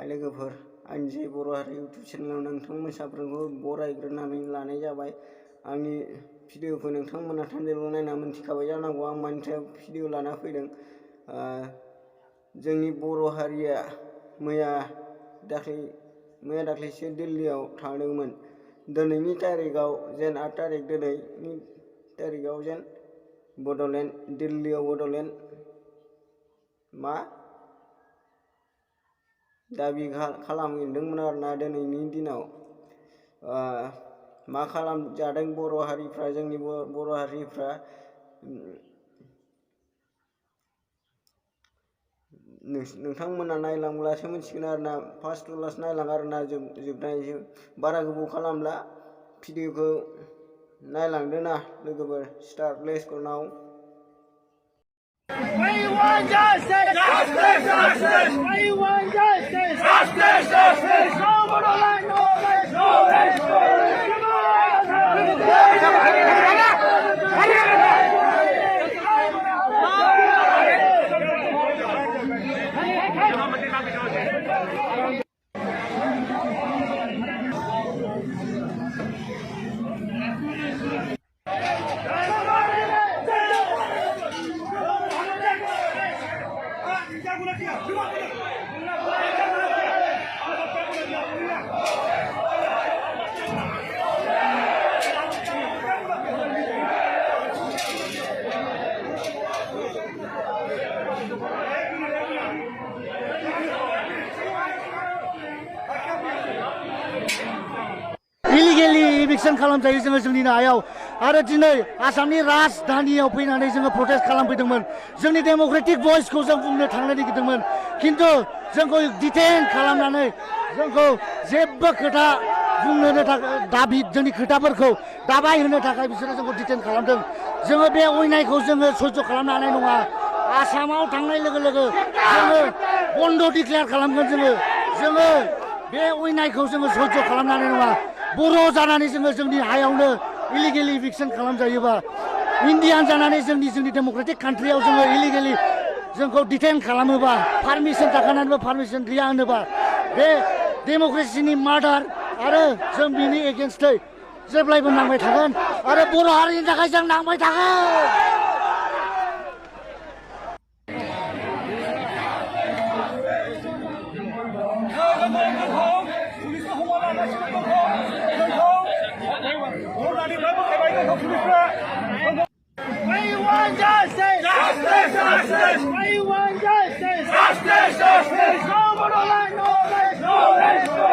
हाय लोगोफोर, आंनि जे बर' हारि इउटुब चेनेलाव नोंथांमोन साफ्रोमखौ बरायग्रोनानै लानाय जाबाय। आंनि भिडिअखौ नोंथांमोना थान्दैल' नायना मोनथिखाबाय जानांगौ आं मानि थाखाय भिडिअ लाना फैदों। जोंनि बर' हारिया मैया दाख्लैसो दिल्लीयाव थांदोंमोन। दिनैनि तारिखआव जेन 8 तारिख दिनैनि तारिखआव जेन दिल्लीयाव बड'लेण्ड दाबि खालामहैदोंमोन आरोना। दिनैनि दिनाव मा खालामजादों बर' हारिफ्रा, जोंनि बर' हारिफ्रा नोंथांमोना नायलांब्लासो मिथिगोन आरोना। फार्स्ट टु लास्ट नायलां आरोना, जोबनायसिम बारा गोबाव खालामला, भिडिअखौ नायलांदो ना लोगोफोर। Start, let's go now. We want justice! Justice! Justice! We want justice! Justice! Justice! No Bodoland, no place! No place! No place! Illegally इभिक्सन खालामजायो जोङो जोंनि हायाव। आरो दिनै आसामनि राजधानियाव फैनानै जोङो प्रटेस्ट खालामफैदोंमोन। जोंनि डेम'क्रेटिक भइसखौ जों बुंनो थांनो नागिरदोंमोन, खिन्थु जोंखौ डिटेन खालामनानै जोंखौ जेबो खोथा बुंनो थाखाय जोंनि खोथाफोरखौ दाबाय होनो थाखाय बिसोरो जोंखौ डिटेन खालामदों। जोङो बे अयनायखौ जोङो सयज' खालामनो हानाय नङा। आसामाव थांनाय लोगो लोगो जोङो बन्द' डिक्लेयार खालामगोन। जोङो बे अयनायखौ जोङो सयज' खालामनो हानाय नङा। बर' जानानै जोङो जोंनि हायावनो इलिगेलि इभिक्सन खालामजायोबा, इन्डियान जानानै जोंनि डेम'क्रेटिक कान्ट्रियाव जोङो इलिगेलि जोंखौ डिटेन खालामोबा, पारमिसन थाखानानैबो पारमिसन गैया होनोबा, बे डेम'क्रेसिनि मार्डार आरो जों बिनि एगेन्स्टै जेब्लायबो नांबाय थागोन आरो बर' हारिनि थाखाय जों नांबाय थागोन। We want justice! Justice! Justice! We want justice! Justice! Justice! No Bodoland, no place! No place! No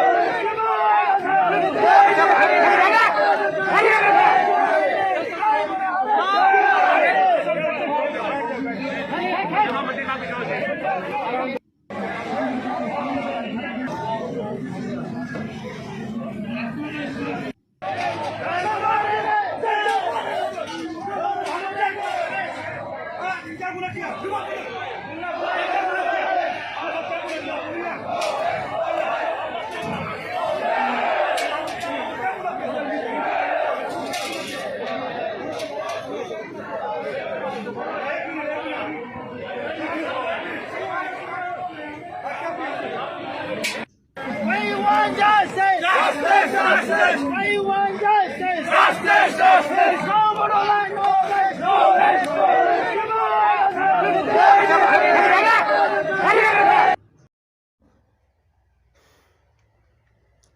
We want justice! Justice! Justice! We want justice! Justice! Justice! No Bodoland, no place! No place! No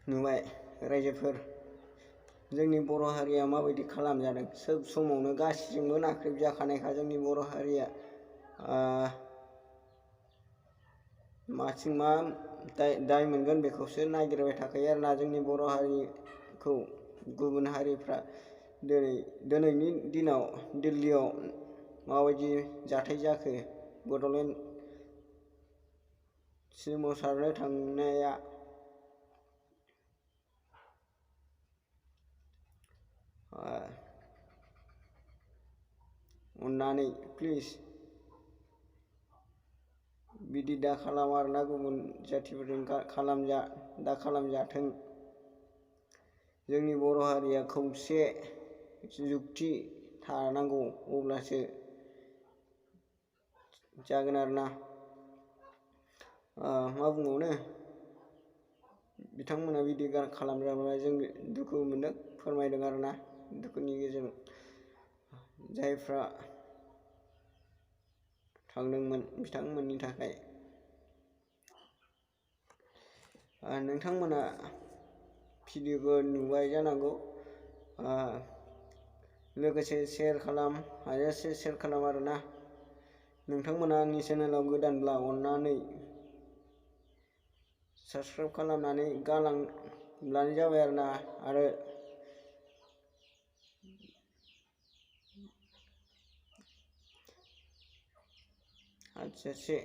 नुबाय रायजोफोर, जोंनि बर' हारिया माबायदि खालामजादों। सोब समावनो गासिजोंबो नाख्रेबजाखानायखा जोंनि बर' हारिया। माथिं मा दाय मोनगोन बेखौसो नागिरबाय थाखायो आरोना जोंनि बर' हारिखौ गुबुन हारिफ्रा। दिनैनि दिनाव दिल्लीयाव माबायदि जाथाय जाखो, बड'लेण्ड सोमावसारनो थांनाया, अन्नानै प्लिज बिदि दा खालाम आरोना, गुबुन जाथिफोरजों दा खालामजाथों। जोंनि बर' हारिया खौसे जुक्ति थानांगौ, अब्लासो जागोन आरोना। मा बुंबावनो, बिथांमोना बिदि खालामजाब्ला जों दुखु मोनदों फोरमायदों आरोना दुखुनि गेजेरजों जायफ्रा थांदोंमोन बिथांमोननि थाखाय नोंथांमोना भिडिअखौ नुबाय जानांगौ लोगोसे शेयार खालाम हाजासे शेयार खालाम आरोना नोंथांमोना आंनि चेनेलाव गोदानब्ला अननानै साबस्क्राइब खालामनानै गालांब्लानो जाबाय आरोना आरो हाजासे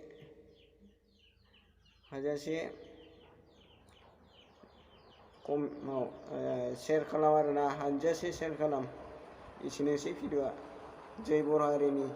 शेयार खालाम आरोना हाजासे शेयार खालाम एसेनोसै भिडिअआ जय बर' हारिनि